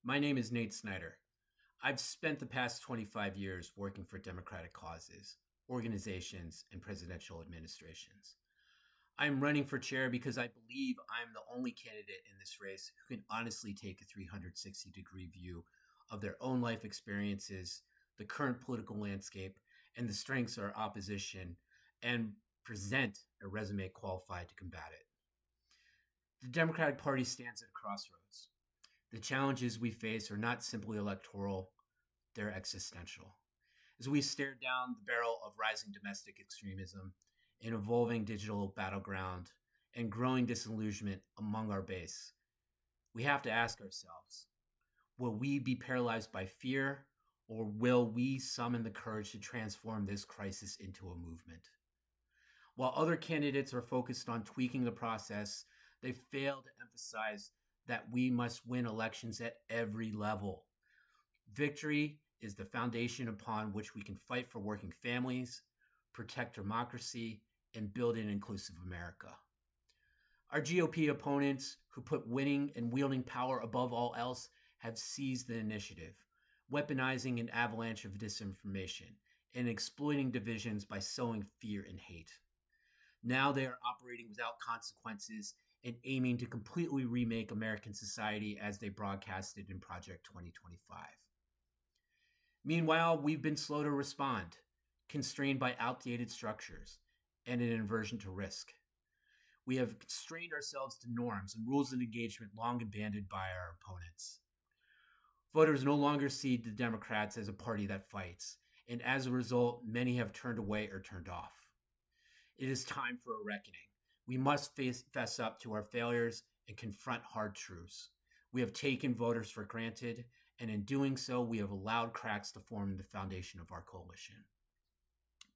My name is Nate Snyder. I've spent the past 25 years working for democratic causes, organizations, and presidential administrations. I'm running for chair because I believe I'm the only candidate in this race who can honestly take a 360-degree view of their own life experiences, the current political landscape, and the strengths of our opposition, and present a resume qualified to combat it. The Democratic Party stands at a crossroads. The challenges we face are not simply electoral, they're existential. As we stare down the barrel of rising domestic extremism, an evolving digital battleground, and growing disillusionment among our base, we have to ask ourselves, will we be paralyzed by fear, or will we summon the courage to transform this crisis into a movement? While other candidates are focused on tweaking the process, they fail to emphasize that we must win elections at every level. Victory is the foundation upon which we can fight for working families, protect democracy, and build an inclusive America. Our GOP opponents, who put winning and wielding power above all else, have seized the initiative, weaponizing an avalanche of disinformation and exploiting divisions by sowing fear and hate. Now they are operating without consequences and aiming to completely remake American society as they broadcasted in Project 2025. Meanwhile, we've been slow to respond, constrained by outdated structures and an aversion to risk. We have constrained ourselves to norms and rules of engagement long abandoned by our opponents. Voters no longer see the Democrats as a party that fights, and as a result, many have turned away or turned off. It is time for a reckoning. We must fess up to our failures and confront hard truths. We have taken voters for granted, and in doing so, we have allowed cracks to form in the foundation of our coalition.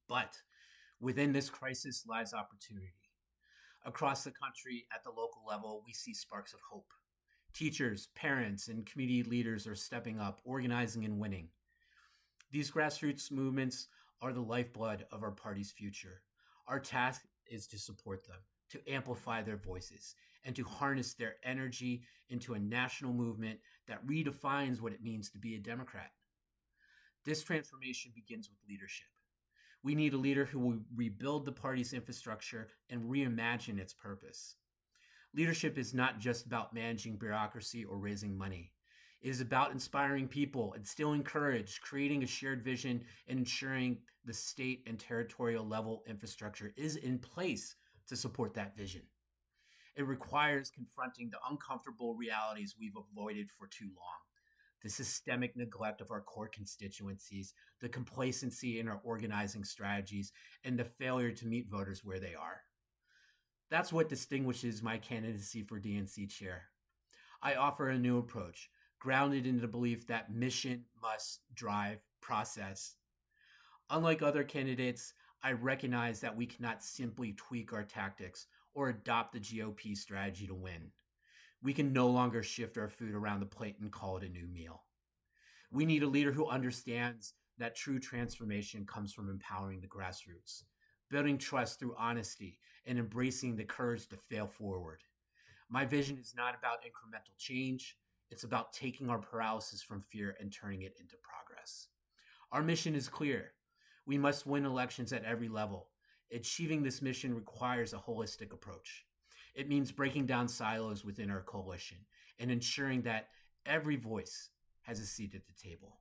But within this crisis lies opportunity. Across the country, at the local level, we see sparks of hope. Teachers, parents, and community leaders are stepping up, organizing, and winning. These grassroots movements are the lifeblood of our party's future. Our task is to support them, to amplify their voices, and to harness their energy into a national movement that redefines what it means to be a Democrat. This transformation begins with leadership. We need a leader who will rebuild the party's infrastructure and reimagine its purpose. Leadership is not just about managing bureaucracy or raising money. It is about inspiring people, instilling courage, creating a shared vision, and ensuring the state and territorial level infrastructure is in place to support that vision. It requires confronting the uncomfortable realities we've avoided for too long. The systemic neglect of our core constituencies, the complacency in our organizing strategies, and the failure to meet voters where they are. That's what distinguishes my candidacy for DNC chair. I offer a new approach, grounded in the belief that mission must drive process. Unlike other candidates, I recognize that we cannot simply tweak our tactics or adopt the GOP strategy to win. We can no longer shift our food around the plate and call it a new meal. We need a leader who understands that true transformation comes from empowering the grassroots, building trust through honesty, and embracing the courage to fail forward. My vision is not about incremental change. It's about taking our paralysis from fear and turning it into progress. Our mission is clear. We must win elections at every level. Achieving this mission requires a holistic approach. It means breaking down silos within our coalition and ensuring that every voice has a seat at the table.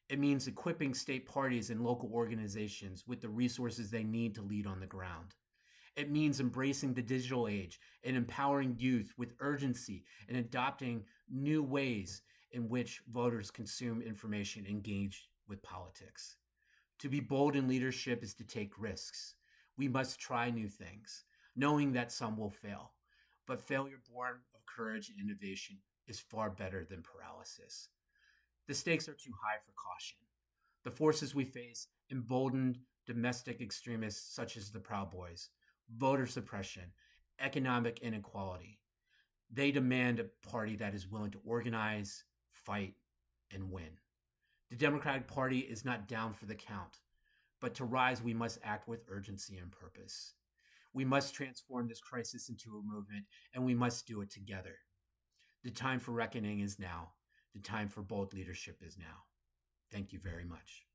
It means equipping state parties and local organizations with the resources they need to lead on the ground. It means embracing the digital age and empowering youth with urgency and adopting new ways in which voters consume information and engage with politics. To be bold in leadership is to take risks. We must try new things, knowing that some will fail. But failure born of courage and innovation is far better than paralysis. The stakes are too high for caution. The forces we face embolden domestic extremists such as the Proud Boys, voter suppression, economic inequality. They demand a party that is willing to organize, fight, and win. The Democratic Party is not down for the count, but to rise, we must act with urgency and purpose. We must transform this crisis into a movement, and we must do it together. The time for reckoning is now. The time for bold leadership is now. Thank you very much.